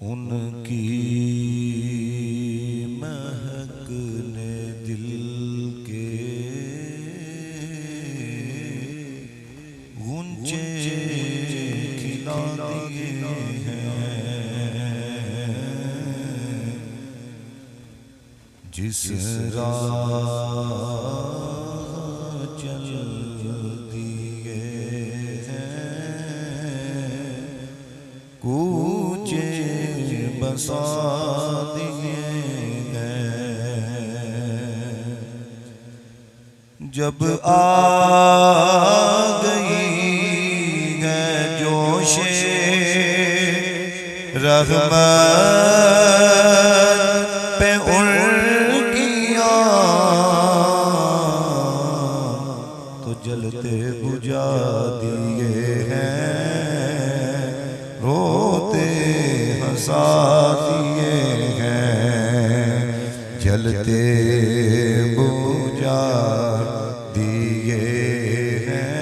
उनकी महक ने दिल के गुंजे खिला दिए हैं। जिस राह चल दिए हैं कूचे बसा दिए हैं। जब आ गई है जोशे रहमत पे उनकी तो जलते बुझा दिए हैं, रोते हंसा दिए हैं। जलते बुझा दिए हैं,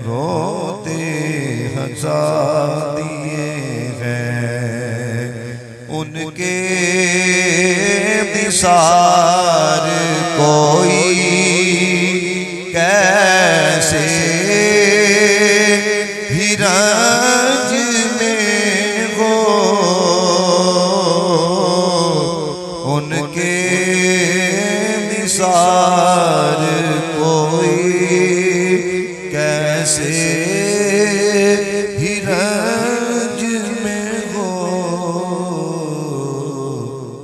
रोते हंसा दिए हैं। उनके निसार कोई कैसे हिरज में हो, उनके निसार कोई कैसे हिरज में हो।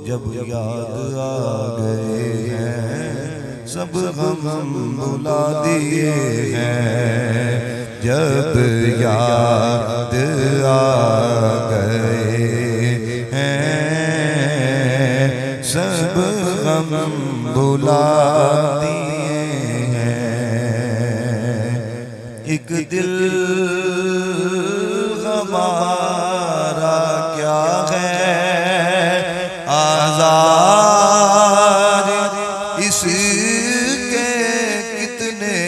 जब याद आ गए हैं सब गम भुला दिए हैं। जब याद आ गए हैं सब गम भुला दिए हैं। एक दिल हमारा क्या है आज़ाद इसके कितने,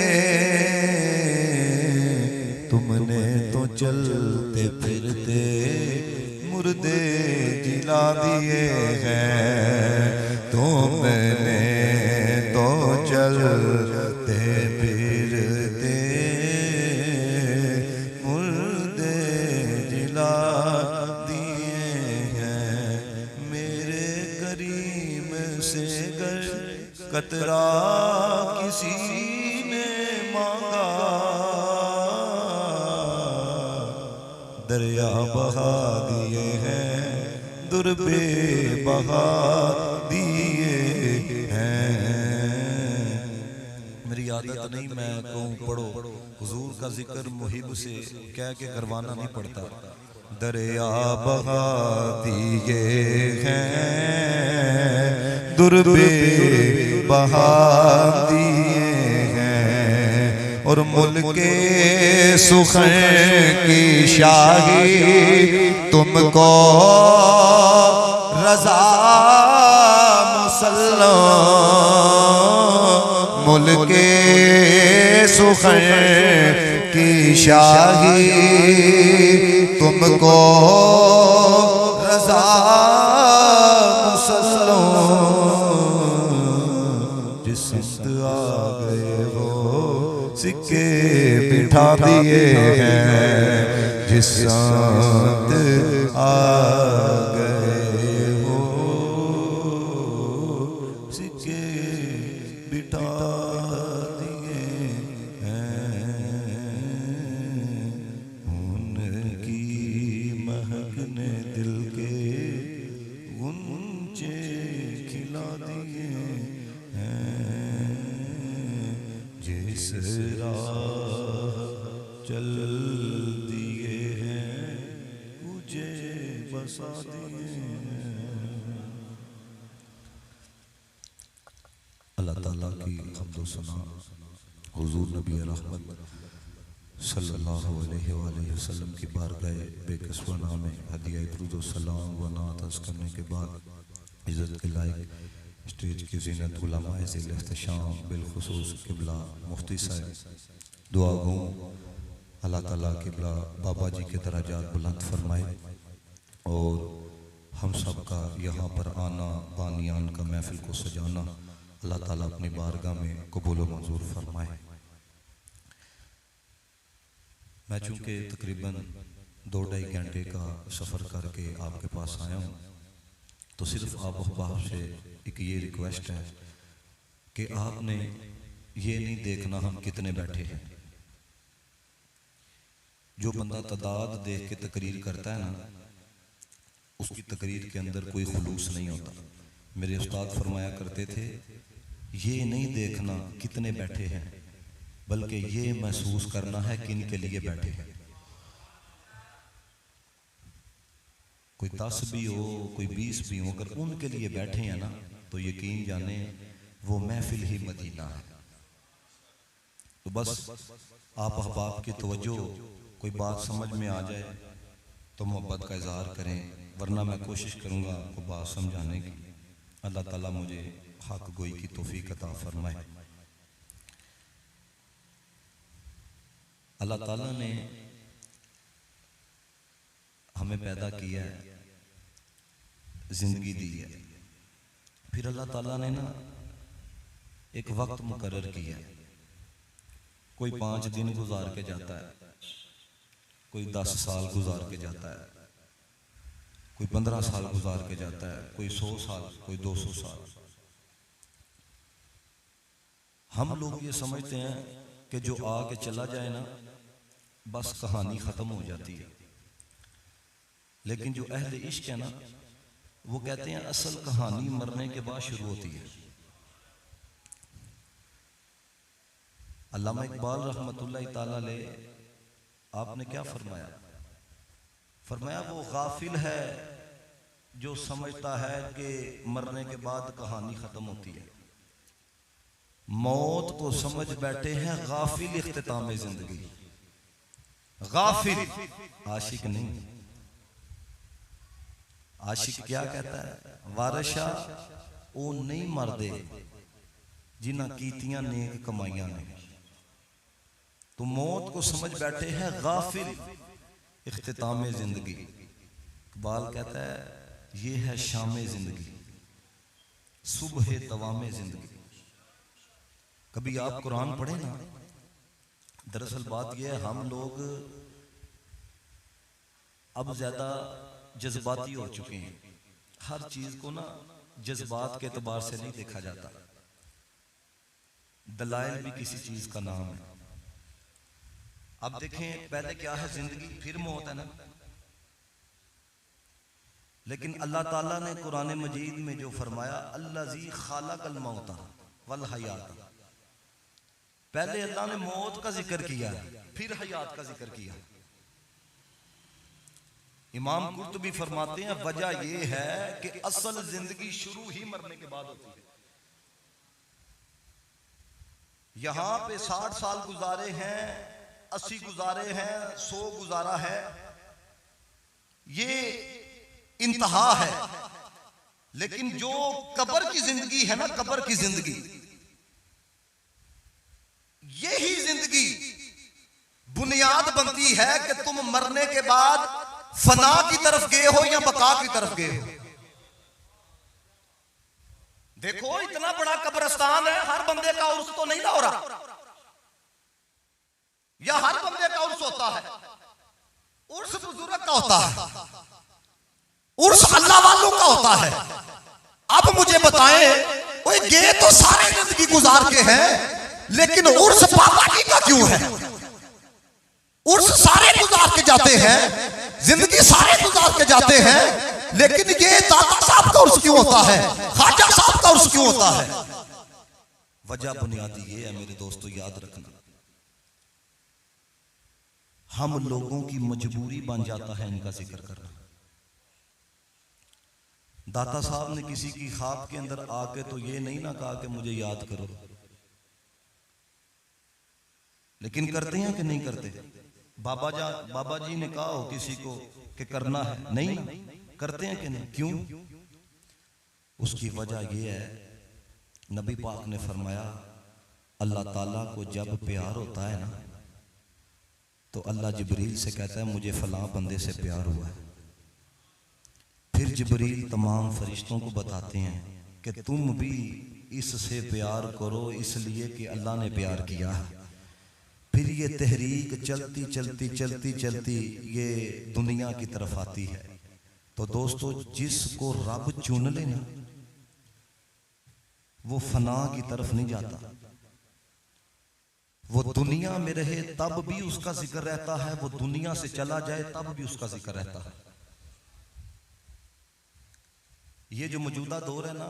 तुमने तो चलते फिरते मुर्दे जिला दिए हैं। तुमने तो चलते फिरते मुर्दे जिला दिए हैं। मेरे करीम से गर कतरा किसी ने मांगा, दरिया बहा दिए हैं, दुर्बे बहा दिए हैं। मेरी आदत नहीं मैं कहूँ पढ़ो, हुजूर का जिक्र मुहिब से कह के करवाना नहीं पड़ता। दरिया बहा दिए हैं, दुर्बे बहा दिए हैं। और मुल्के सुखन की शाही तुमको रज़ा मुसल्लम, मुल्के सुखन की शाही तुमको रज़ा मुसल्लम। जिस वक्त आ गए हो सिक्के बिठा दिए हैं। जिस वक्त आ गए हो सिक्के बिठा दिए हैं। उनकी महक ने दिल के गुंजे खिला दिए हैं। जिस राह चल दिए हैं मुझे बसा दिए हैं। अल्लाह ताला की हम्दो सना हुजूर नबी रहमत सल्लल्लाहु अलैहि वसल्लम की बारगाह बेकसवा में हदिया दुरूद व सलाम व नात अर्ज़ करने के बाद इज़्ज़त के लायक स्टेज की ज़ीनत उलमाए ज़िल इख्तिशाम बिलखुसूस क़िबला मुफ्ती साहब दुआ गो अल्लाह ताला क़िबला बाबा जी के दराजात बुलंद फरमाए। और हम सब का यहाँ पर आना, बानियान का महफिल को सजाना अल्लाह ताला अपनी बारगाह में कबूल व मंजूर फरमाए। मैं चूँकि तकरीबन 2-2.5 घंटे का सफ़र करके आपके पास आया हूँ, तो सिर्फ आप अहबाब से एक ये रिक्वेस्ट है कि आपने ये नहीं देखना हम कितने बैठे हैं। जो बंदा तादाद देख के तकरीर करता है ना, उसकी तकरीर के अंदर कोई खुलूस नहीं होता। मेरे उस्ताद फरमाया करते थे, ये नहीं देखना कितने बैठे हैं, बल्कि ये महसूस करना है किन के लिए बैठे हैं। कोई 10 भी हो, कोई 20 भी हो, अगर उनके लिए बैठे हैं ना, तो यकीन जाने वो महफिल ही मदीना है। तो बस आप अहबाब की तवज्जो, कोई बात समझ में आ जाए तो मोहब्बत का इजहार करें, वरना मैं कोशिश करूँगा आपको बात समझाने की। अल्लाह ताला मुझे हक गोई की तौफीक अता फरमाए। अल्लाह ताला ने हमें पैदा किया है, जिंदगी दी है, फिर अल्लाह ताला ने ना एक वक्त मुकर्रर किया है। कोई 5 दिन गुजार के जाता है, कोई 10 साल गुजार के जाता है, कोई 15 साल गुजार के जाता है, कोई 100 साल, कोई 200 साल। हम लोग ये समझते हैं कि जो आके चला जाए ना, बस कहानी खत्म हो जाती है। लेकिन जो अहले इश्क है ना, वो कहते हैं असल कहानी मरने के बाद शुरू होती है। अल्लामा इकबाल रहमतुल्लाह ताला अलैह आपने क्या फरमाया? फरमाया वो गाफिल है जो समझता है कि मरने के बाद कहानी खत्म होती है। मौत को समझ बैठे हैं गाफिल इख्तिताम जिंदगी। गाफिल, आशिक नहीं। आशिक क्या कहता है? वारशा ओ नहीं मरदे जिन्हां कीतियां नेक कमाइयां ने। तो मौत को समझ बैठे हैं गाफिल इख्तिताम जिंदगी। इकबाल कहता है ये है शाम जिंदगी, सुबह तवाम जिंदगी। कभी आप कुरान पढ़े ना, दरअसल बात यह है हम लोग अब ज्यादा जज्बाती हो चुके हैं। हर चीज को ना जज्बात के एतबार से नहीं देखा जाता। दलाइल भी किसी चीज का नाम है। अब देखें, पहले क्या है जिंदगी, फिर मौत है ना। लेकिन अल्लाह ताला ने कुरान मजीद में जो फरमाया, अल्लाज़ी खालक़ल मौता वल हयात, पहले अल्लाह ने मौत का जिक्र किया, फिर हयात का जिक्र किया। इमाम कुर्तुबी फरमाते हैं वजह यह है कि असल जिंदगी शुरू ही मरने के बाद होती है। यहां पे 60 साल गुजारे हैं, 80 गुजारे हैं, 100 गुजारा है, ये इंतहा है। लेकिन जो कब्र की जिंदगी है ना, कब्र की जिंदगी, यही जिंदगी बुनियाद बनती है कि तुम मरने के बाद फना की तरफ गए हो या बका की तरफ गए हो। देखो इतना बड़ा कब्रिस्तान है, हर बंदे का उर्स तो नहीं ना हो रहा, या हर बंदे का उर्स होता है। उर्स बुजुर्ग का होता है, उर्स अल्लाह वालों का होता है। अब मुझे बताएं, ओए ये तो सारे जिंदगी गुजार के हैं, लेकिन उर्स बाबा जी का क्यों है? उर्स सारे गुजार के जाते हैं, जिंदगी सारे गुजार के जाते हैं, लेकिन ये दादा साहब का उर्स क्यों होता है, ख्वाजा साहब का उर्स क्यों होता है? वजह बुनियादी ये है मेरे दोस्तों, याद रखना, हम लोगों की मजबूरी बन जाता है इनका जिक्र करना। दाता साहब ने किसी की ख्वाब के अंदर आके तो ये नहीं ना कहा कि मुझे याद करो, लेकिन करते हैं कि नहीं करते? बाबा जी ने कहा हो किसी को कि करना है, नहीं करते हैं कि नहीं? क्यों? उसकी वजह यह है, नबी पाक ने फरमाया अल्लाह ताला को जब प्यार होता है ना, तो अल्लाह जिब्रील से कहता है मुझे फलां बंदे से प्यार हुआ है। जिब्रील तमाम फरिश्तों को बताते हैं कि तुम भी इससे प्यार करो इसलिए कि अल्लाह ने प्यार किया है। फिर ये तहरीक चलती चलती चलती चलती ये दुनिया की तरफ आती है। तो दोस्तों, जिसको रब चुन ले ना, वो फना की तरफ नहीं जाता। वो दुनिया में रहे तब भी उसका जिक्र रहता है, वो दुनिया से चला जाए तब भी उसका जिक्र रहता है। ये जो मौजूदा दौर है ना,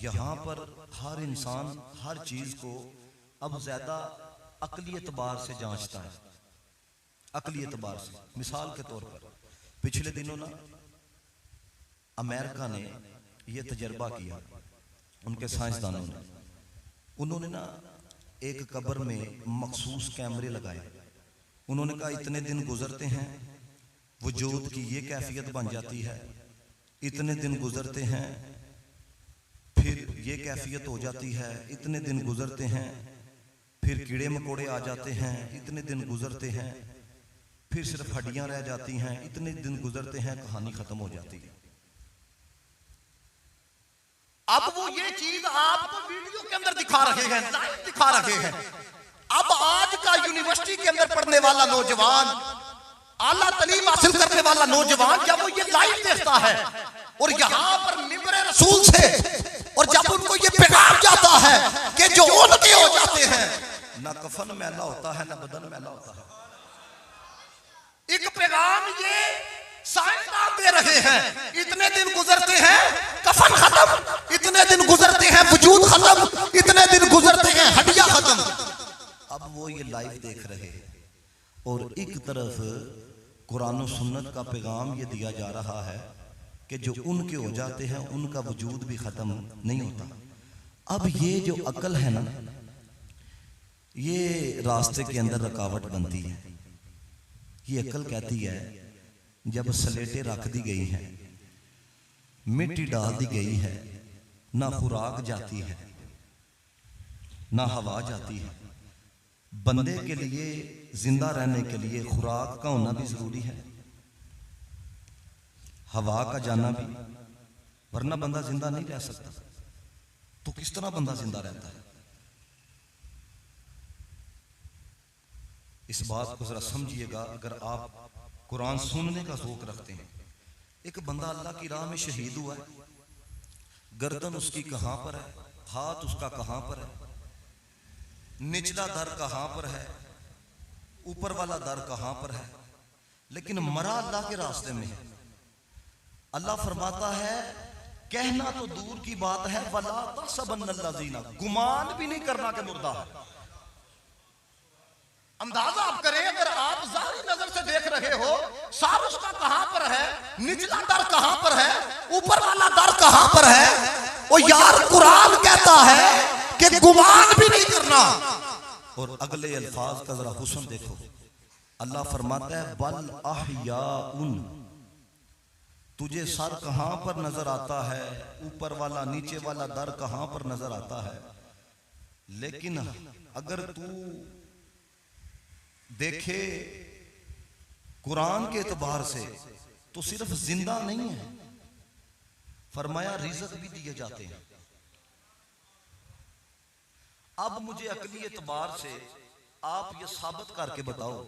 यहाँ पर हर इंसान हर चीज को अब ज्यादा अकली एतबार से जांचता है। अकली एतबार से, मिसाल के तौर पर पिछले दिनों ना अमेरिका ने यह तजर्बा किया, उनके साइंसदानों ने, उन्होंने ना एक कब्र में मखसूस कैमरे लगाए। उन्होंने कहा इतने दिन गुजरते हैं, वजूद की ये कैफियत बन जाती है, इतने दिन गुजरते हैं फिर ये कैफियत हो जाती है, इतने दिन गुजरते हैं फिर कीड़े मकोड़े आ जाते हैं, इतने दिन गुजरते हैं फिर सिर्फ हड्डियां रह जाती हैं, इतने दिन गुजरते हैं कहानी खत्म हो जाती है। अब वो ये चीज आपको वीडियो के अंदर दिखा रहे हैं, लाइव दिखा रहे हैं। अब आज का यूनिवर्सिटी के अंदर पढ़ने वाला नौजवान, आला तालीम हासिल करने वाला नौजवान, जब वो ये लाइव देखता है और यहाँ पर मिंबर रसूल से, और जब उनको ये पैगाम जाता है कि जो उनके हो जाते हैं, ना कफन मैला होता है ना बदन मैला होता है। एक पैगाम ये साइंसदान दे रहे हैं, इतने दिन गुजरते हैं कफन खत्म, इतने दिन गुजरते हैं वजूद खत्म, इतने दिन गुजरते हैं हड्डियां खत्म। अब वो ये लाइव देख रहे हैं और एक तरफ कुरान और सुन्नत का पैगाम ये दिया जा रहा है कि जो उनके हो जाते हैं उनका वजूद भी खत्म नहीं होता। अब ये जो अकल है ना, ये रास्ते के अंदर रुकावट बनती है। ये अकल कहती है जब स्लेटें रख दी गई हैं, मिट्टी डाल दी गई है, ना खुराक जाती है ना हवा जाती है। बंदे के लिए जिंदा रहने के लिए खुराक का होना भी जरूरी है, हवा का जाना भी, वरना बंदा जिंदा नहीं रह सकता। तो किस तरह बंदा जिंदा रहता है? इस बात को जरा समझिएगा। अगर आप कुरान सुनने का शौक रखते हैं, एक बंदा अल्लाह की राह में शहीद हुआ है, गर्दन उसकी कहां पर है, हाथ उसका कहां पर है, निचला दर कहां पर है, ऊपर वाला दर कहां पर है, लेकिन मरा अल्लाह के रास्ते में है। अल्लाह फरमाता है, कहना तो दूर की बात है, वला तहसबन्नल्लज़ीना, गुमान भी नहीं करना कि मुर्दा है। अंदाजा आप करें, अगर आप जाहिर नजर से देख रहे हो, सार उसका कहां पर है, निचला दर कहां पर है, ऊपर वाला दर कहां पर है। और यार कुरान कहता है कि गुमान भी नहीं करना। और अगले अल्फाज का जरा हुस्न देखो, अल्लाह फरमाता है बल अहयाउन, तुझे सर कहां पर नजर आता है, ऊपर वाला नीचे वाला दर कहां पर नजर आता है, लेकिन अगर तू देखे कुरान के एतबार से तो सिर्फ जिंदा नहीं है, फरमाया रिज़्क़ भी दिए जाते हैं। अब मुझे अकली एतबार से आप ये साबित करके बताओ,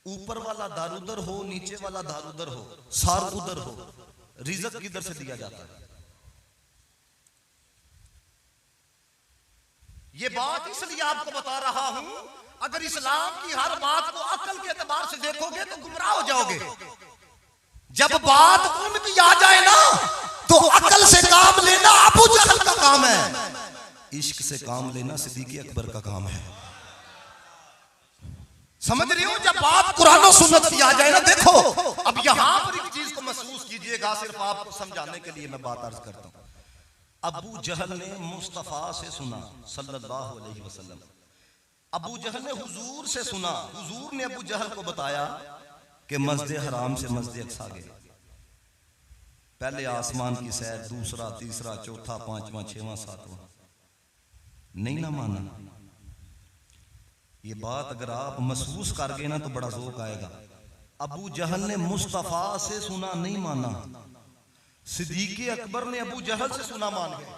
ऊपर वाला दार उधर हो, नीचे वाला दार उधर हो, सार उधर हो, रिज़्क़ किधर से दिया जाता है? ये बात इसलिए आपको बता रहा हूं, अगर इस्लाम की हर बात को अकल के एतबार से देखोगे तो गुमराह हो जाओगे। जब बात उनकी आ जाए ना, तो अकल से काम लेना अबू जहल का काम है, इश्क से काम लेना सिद्दीक़ अकबर का काम है। समझ रहे हो? जब बात कुरान और सुन्नत की आ जाए ना, देखो अब यहां पर एक चीज को महसूस कीजिएगा, सिर्फ आपको समझाने के लिए मैं बात अर्ज करता हूं। अबू जहल ने मुस्तफा से सुना सल्लल्लाहु अलैहि वसल्लम, अबू जहल ने हुजूर से सुना, हुजूर ने अबू जहल को बताया कि मस्जिद हराम से मस्जिद अक्सा गए, पहले आसमान की सैर, दूसरा, तीसरा, चौथा, पांचवा, छठवां, सातवां, नहीं ना माना। ये बात अगर आप महसूस कर गए ना तो बड़ा ज़ौक़ आएगा। अबू जहल ने मुस्तफा से सुना, नहीं माना, सिद्दीक़ अकबर ने अबू जहल से सुना मान गए।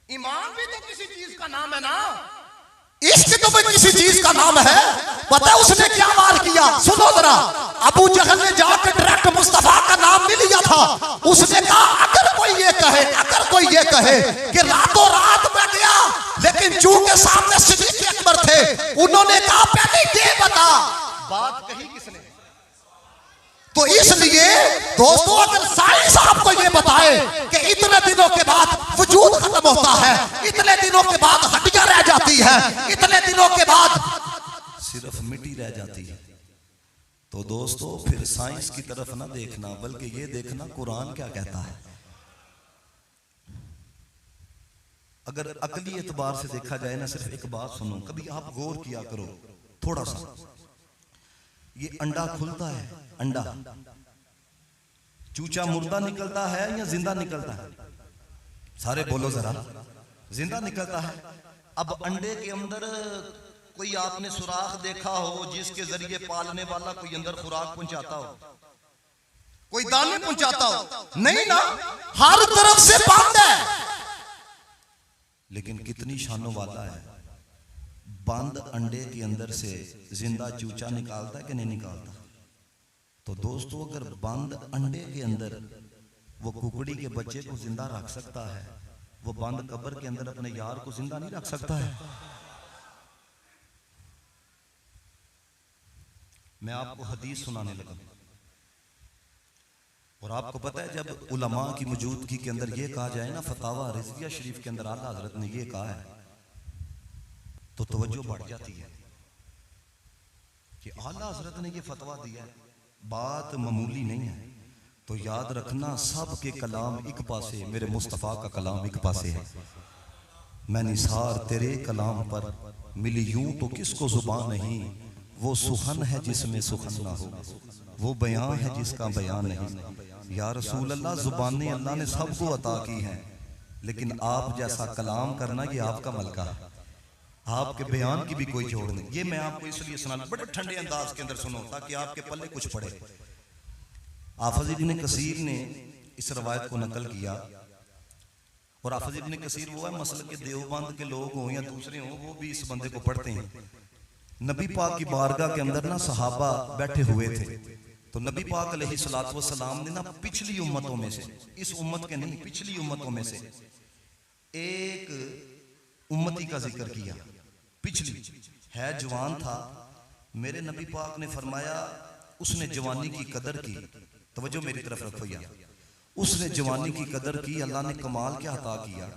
ईमान भी तो किसी चीज का नाम है ना, इश्क तो भी किसी चीज का नाम है। पता है उसने क्या वार किया? सुनो जरा, अबू जहल ने जाकर डायरेक्ट मुस्तफा का नाम नहीं लिया था। उसने कहा अगर कोई ये कहे कि रातों रात मैं गया, लेकिन चूंकि सामने सिद्दीक़ अकबर थे, उन्होंने कहा पहले ये बता बात कही किसने। तो इसलिए दोस्तों, अगर साइंस आपको ये बताए कि इतने दिनों के बाद वजूद खत्म होता है, इतने दिनों के बाद हड्डियां रह जाती है, इतने दिनों के बाद सिर्फ मिट्टी रह जाती है, तो दोस्तों फिर साइंस की तरफ ना देखना, बल्कि ये देखना कुरान क्या कहता है। अगर अकली एतबार से देखा जाए ना, सिर्फ एक बात सुनो, कभी आप गौर किया करो थोड़ा सा, ये अंडा खुलता है, अंडा चूचा मुर्दा निकलता है या जिंदा निकलता है? सारे बोलो जरा, जिंदा निकलता है। अब अंडे के अंदर कोई आपने सुराख देखा हो जिसके जरिए पालने वाला कोई अंदर खुराक पहुंचाता हो, कोई दाने पहुंचाता हो? नहीं ना, हर तरफ से बंद है। लेकिन कितनी शानों वाला है, बंद अंडे के अंदर से जिंदा चूचा निकालता है कि नहीं निकालता? तो दोस्तों, अगर बंद अंडे के अंदर वो कुकड़ी के बच्चे को जिंदा रख सकता है, वो बंद कब्र के अंदर अपने यार को जिंदा नहीं रख सकता है? मैं आपको हदीस सुनाने लगा, और आपको पता है जब उलमा की मौजूदगी के अंदर ये कहा जाए ना, फतावा रिजविया शरीफ के अंदर आला हजरत ने ये कहा है, तो तवज्जो बढ़ जाती है कि आला हजरत ने ये फतवा दिया है, बात मामूली नहीं है। तो याद रखना, सब के कलाम एक पासे, मेरे मुस्तफ़ा का कलाम एक पासे है। मैं निसार तेरे कलाम पर मिली यूं तो किसको जुबान नहीं, वो सुखन है जिसमें सुखन ना हो, वो बयान है जिसका बयान नहीं। या रसूल अल्लाह, जुबानें अल्लाह ने सबको अता की हैं, लेकिन आप जैसा कलाम करना ये आपका मलका है, आपके बयान की भी कोई जोड़ नहीं। ये मैं आपको इसलिए सुना, बड़े ठंडे अंदाज के अंदर सुनो ताकि आपके पल्ले कुछ पड़े। हाफिज इब्न कसीर ने इस रवायत को नकल किया, और हाफिज इब्न कसीर वो है मसलक के देवबंद के लोग हों या दूसरे हों, वो भी इस बंदे को पढ़ते हैं। नबी पाक की बारगाह के अंदर ना सहाबा बैठे हुए थे, तो नबी पाक अलैहिस्सलातु वस्सलाम ने ना पिछली उम्मतों में से, इस उम्मत के नहीं, पिछली उम्मतों में से एक उम्मती का जिक्र किया। पिछली है, जवान था, मेरे नबी पाक ने फरमाया उसने जवानी की कदर की। तवज्जो मेरी तरफ रखो यार, उसने जवानी की कदर की। अल्लाह ने कमाल क्या अता किया,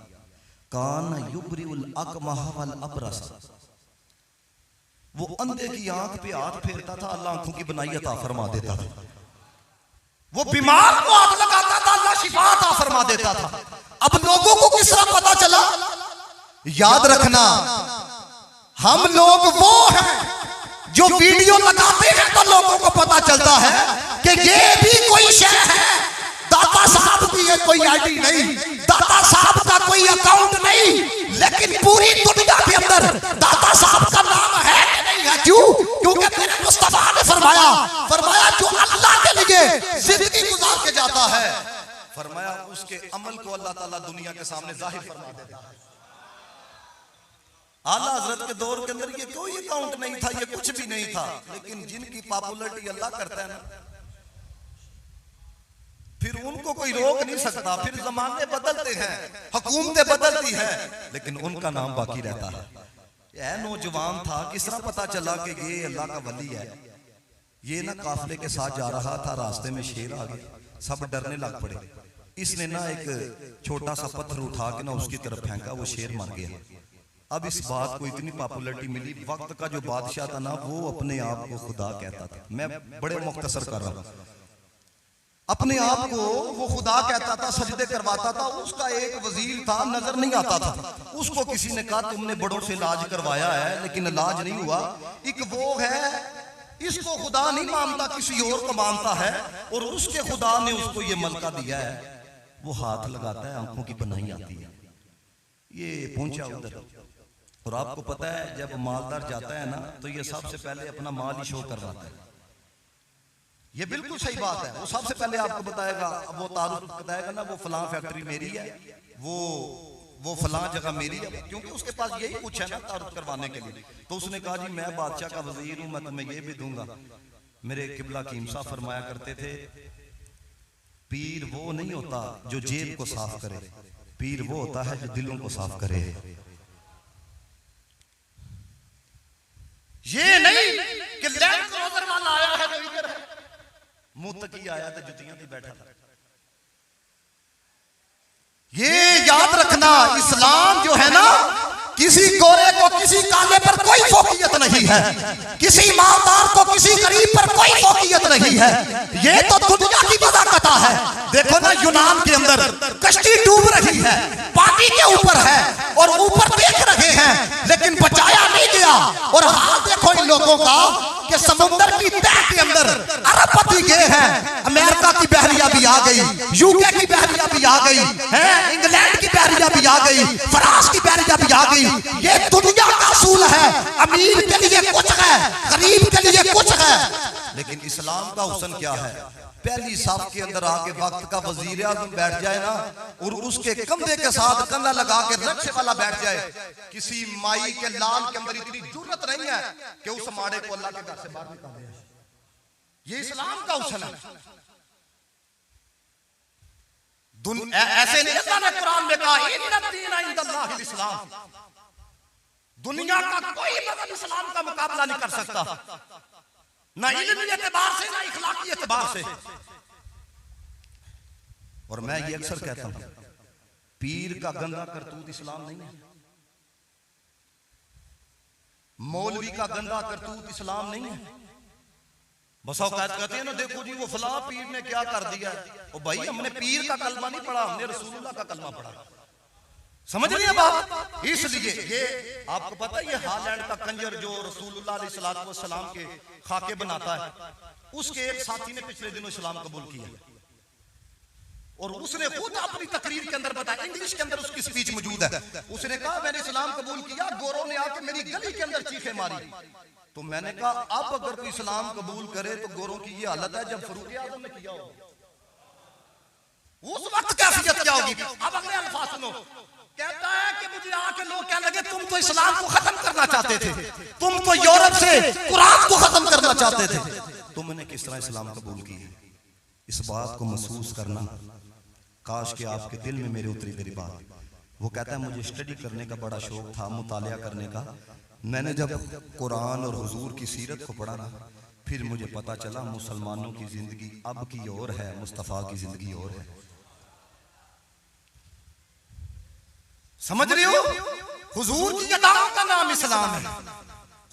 कान युब्रिउल अकमह वल अबरस, वो अंधे की आंख पे हाथ फेरता था, अल्लाह आंखों की बनाई अता फरमा देता था। वो बीमार को हाथ लगाता था, अल्लाह शिफा अता फरमा देता था। अब लोगों को किस तरह पता चला? याद रखना, हम लोग वो हैं जो वीडियो लगाते हैं तो लोगों को पता चलता है कि ये भी कोई शय है। दाता साहब की ये कोई आईडी नहीं, दाता साहब का कोई अकाउंट नहीं, लेकिन पूरी दुनिया के अंदर दाता साहब का नाम है कि नहीं है? क्यों? क्योंकि मेरे मुस्तफा ने फरमाया जो अल्लाह के लिए जिंदगी गुजार के जाता है, फरमाया उसके अमल को अल्लाह ताला दुनिया के सामने जाहिर फरमा देता है। आला हजरत के दौर के अंदर ये कोई अकाउंट नहीं था, ये कुछ भी नहीं था, लेकिन जिनकी पॉपुलैरिटी अल्लाह करता है ना, फिर उनको कोई रोक नहीं सकता। फिर जमाने बदलते हैं, हुकूमतें बदलती हैं, लेकिन उनका नाम बाकी रहता है। यह नौजवान था, किस तरह पता चला कि ये अल्लाह का वली है? ये ना काफले के साथ जा रहा था, रास्ते में शेर आ गया, सब डरने लग पड़े। इसने ना एक छोटा सा पत्थर उठा के ना उसकी तरफ फेंका, वो शेर मर गया। अब इस बात को इतनी पॉपुलैरिटी मिली, वक्त का जो बादशाह था ना, वो अपने आप को खुदा कहता था। मैं बड़े मुख्तसर कर रहा हूं, अपने आप को वो खुदा कहता था, सजदे करवाता था। उसका एक वजीर था, नजर नहीं आता था। उसको किसी ने कहा तुमने बड़ों से इलाज करवाया है लेकिन इलाज नहीं हुआ। एक वो है, इसको खुदा नहीं मानता, किसी और को मानता है, और उसके खुदा ने उसको ये मलका दिया है। वो हाथ लगाता है, आंखों की बनाई आती है। ये पहुंचा उधर, और आपको पता है जब मालदार जाता है ना, तो ये सबसे पहले अपना माल ही शो करवाता है। ये बिल्कुल सही बात है। वो सबसे पहले आपको बताएगा, वो तारुफ बताएगा ना, वो फलां फैक्ट्री मेरी है, वो फलां जगह मेरी है, क्योंकि उसके पास यही कुछ है ना तारुफ करवाने के लिए। तो उसने कहा जी मैं बादशाह का वजीर हूं, मैं तुम्हें ये भी दूंगा। मेरे किबला कीम साहब फरमाया करते थे, पीर वो नहीं होता जो जेब को साफ करे, पीर वो होता है जो दिलों को साफ करे। ये नहीं कि लैंड क्रूजर वाला आया है तो इधर है, मुत्तकी आया तो जुतियां भी बैठा था। ये याद रखना, इस्लाम जो है ना, किसी गोरे को किसी काले पर कोई फोकियत नहीं है, किसी मालदार को किसी गरीब पर कोई फोकियत नहीं है। ये तो दुनिया की वज़ाकत है। देखो ना यूनान के अंदर कश्ती डूब रही है, पानी के ऊपर है और ऊपर देख रहे हैं, लेकिन बचाया नहीं गया। और हाल देखो इन लोगों का कि समुद्र की तह के अंदर अरबपति गए हैं, अमेरिका की बहरिया भी आ गई, यूके की बहरिया भी आ गई है, इंग्लैंड की बहरिया भी आ गई, फ्रांस की बहरिया भी आ गई। ये दुनिया का असूल है, अमीर के लिए कुछ है, गरीब के लिए कुछ है। लेकिन इस्लाम का हुस्न क्या है? पहली साफ के अंदर आके वक्त का वजीर आज़म बैठ जाए ना, और उसके कंधे के साथ कंधा लगा के रक्षे वाला बैठ जाए। किसी माई के लाल के अंदर इतनी जुर्रत नहीं है कि उस माड़े को अल्लाह के घर से बाहर निकाले। ये इस्लाम का हुस्न है। ऐसे नहीं अल्लाह ने कुरान में कहा इन्ना दीना इंदल्लाहिल इस्लाम, दुनिया का कोई मजहब इस्लाम का मुकाबला नहीं कर सकता, ना इल्मी एतबार से ना इखलाकी एतबार से। और मैं ये अक्सर कहता हूं, पीर का गंदा करतूत इस्लाम नहीं है, मौलवी का गंदा करतूत इस्लाम नहीं है। बस औकात कहते हैं ना, देखो जी वो फलां पीर ने क्या कर दिया। ओ भाई हमने पीर का कलमा नहीं पढ़ा, हमने रसूलुल्लाह का कलमा पढ़ा। समझ रही है बात? इसलिए ये आपको पता है, ये हालैंड का कंजर जो रसूलुल्लाह अलैहि सलाम के खाके बनाता है, उसके एक साथी ने पिछले दिनों इस्लाम कबूल किया और उसने खुद अपनी तकरीर के अंदर बताया, इंग्लिश के अंदर उसकी स्पीच मौजूद है। उसने कहा मैंने इस्लाम कबूल किया, गोरों ने आके मेरी गली के अंदर चीखे मारी। तो मैंने कहा अब अगर कोई इस्लाम कबूल करे तो गोरों की ये हालत है जब फरूक आज़म ने किया हो, उस वक्त कैफियत क्या होगी। अब अगले अल्फाज सुनो, कहता है कि मुझे आके लोग कहने लगे तुम तो इस्लाम को खत्म करना चाहते थे, तुम तो यूरोप से कुरान को खत्म करना चाहते थे, तुमने किस तरह इस्लाम कबूल किया। इस बात को महसूस करना, काश कि आपके दिल में मेरे उतरी मेरी बात। वो कहता है मुझे स्टडी करने का बड़ा शौक था, मुतालिया करने का। मैंने जब कुरान और हुजूर की सीरत को पढ़ा ना, फिर मुझे पता चला मुसलमानों की जिंदगी अब की और है, मुस्तफा की जिंदगी और है। समझ रहे हो? हुजूर की अदाओं का नाम इस्लाम है,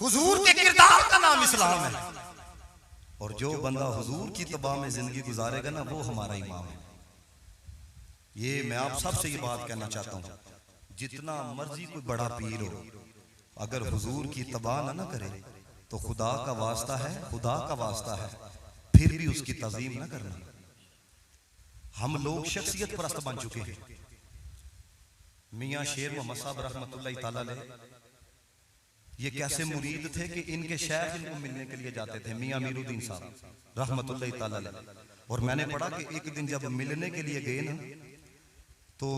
हुजूर के किरदार का नाम इस्लाम है। और जो बंदा हुजूर की तबा में जिंदगी गुजारेगा ना, वो हमारा इमाम है। ये मैं आप सबसे ये बात कहना चाहता हूं, जितना मर्जी कोई बड़ा पीर हो, अगर हुजूर की तबा ना करे तो खुदा का वास्ता है, खुदा का वास्ता है, फिर भी उसकी तज़ीम ना करना। हम लोग शख्सियत परस्त बन चुके हैं। मियां शेर मोहम्मद साहब रहमतुल्लाह ताला अलैह, ये कैसे मुरीद थे कि इनके शेख इनको मिलने के लिए जाते थे, मियां मीरुद्दीन साहब रहमतुल्लाह ताला अलैह। और मैंने पढ़ा कि एक दिन जब मिलने के लिए गए ना, तो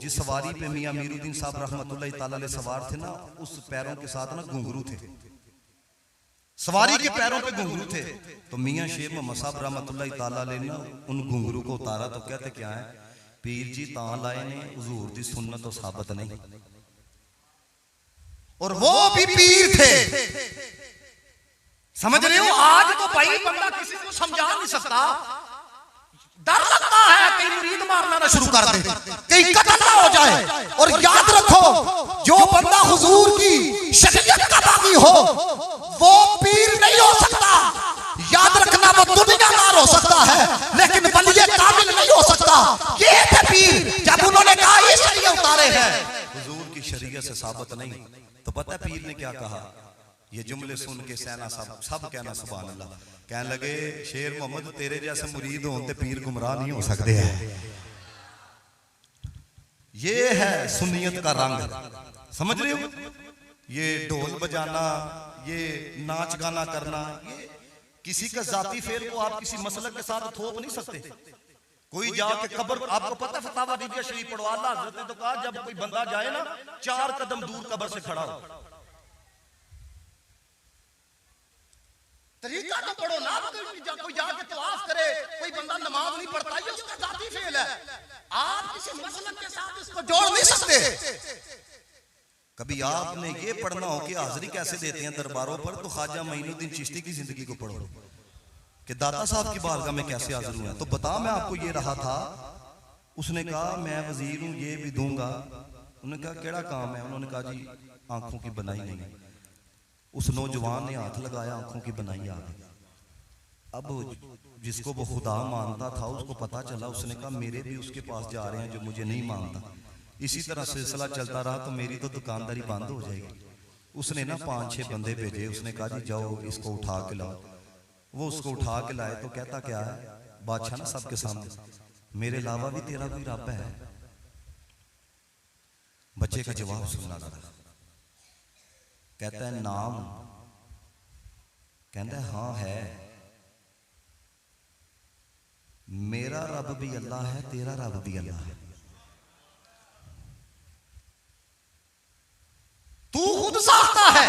जिस सवारी पे मियां मीरुद्दीन साहब रहमतुल्लाह ताला अलैह सवार थे ना, उस पैरों के साथ ना घुंघरू थे, सवारी के पैरों पे घुंघरू थे। तो मियां शेर मोहम्मद साहब रहमतुल्लाह ताला अलैह ने उन घुंघरू को उतारा तो कहते क्या है, पीर जी तां लाए ने हुजूर दी सुन्नत तो साबित नहीं। और वो भी पीर थे। समझ रहे हो? आज तो भाई बंदा किसी को समझा नहीं सकता, डर लगता है कहीं मुरीद मारना ना शुरू कर दे, कहीं कत्ल ना हो जाए। और याद रखो, जो बंदा हुजूर की शरीयत का बागी हो वो पीर नहीं हो सकता। याद रखना, वो दुनियादार हो सकता है लेकिन वलिये कामिल नहीं हो सकता। ये थे पीर, जब उन्होंने कहा ये शरीयत उतारे हैं हुजूर की शरीयत से साबित नहीं, तो पता है पीर ने क्या कहा? ये जुमले सुन के सेना सब कहना सुभान अल्लाह, कहने लगे शेर मोहम्मद तेरे जैसे मुरीद हों ते पीर गुमराह नहीं हो सकते हैं। ये है सुन्नियत का रंग। समझ रहे हो? ये ढोल बजाना, ये नाच गाना करना, किसी का जाती फेल को आप किसी मसलक के साथ थोप नहीं सकते। कोई जाके कब्र, आपको पता फतावा रिविया शरीफ पढ़ो, आला हज़रत ने तो कहा जब कोई बंदा जाए ना 4 कदम दूर कब्र से खड़ा हो, तरीका तो पढ़ो ना। कोई जाके तवाफ करे, कोई बंदा नमाज नहीं पढ़ता, ये उसका जाती फेल है। आप किसी मसलक के साथ इसको जोड़ नहीं सकते। कभी आपने ये पढ़ना हो कि हाजिरी कैसे देते हैं दरबारों पर, तो ख्वाजा मोइनुद्दीन चिश्ती की जिंदगी को पढ़ो कि दाता साहब की बारगाह में कैसे हाजिर हुए। तो बता, मैं आपको ये रहा था। उसने कहा मैं वजीर हूं, ये भी दूंगा। उन्होंने कहा केड़ा काम है? उन्होंने कहा जी आंखों की बनाई नहीं। उस नौजवान ने हाथ लगाया, आंखों की बनाई आ गई। अब जिसको वो खुदा मानता था उसको पता चला, उसने कहा मेरे भी उसके पास जा रहे हैं जो मुझे नहीं मानता। इसी तरह सिलसिला चलता रहा तो मेरी तो दुकानदारी बंद हो जाएगी। उसने ना 5-6 बंदे भेजे, उसने कहा जी जाओ इसको उठा के लाओ। वो उसको उठा के लाए तो कहता क्या है बादशाह ना सबके सामने, मेरे अलावा भी तेरा कोई रब है? बच्चे का जवाब सुनना था। कहता है नाम, कहता है हाँ है, मेरा रब भी अल्लाह है, तेरा रब भी अल्लाह है। तू खुद साखता है,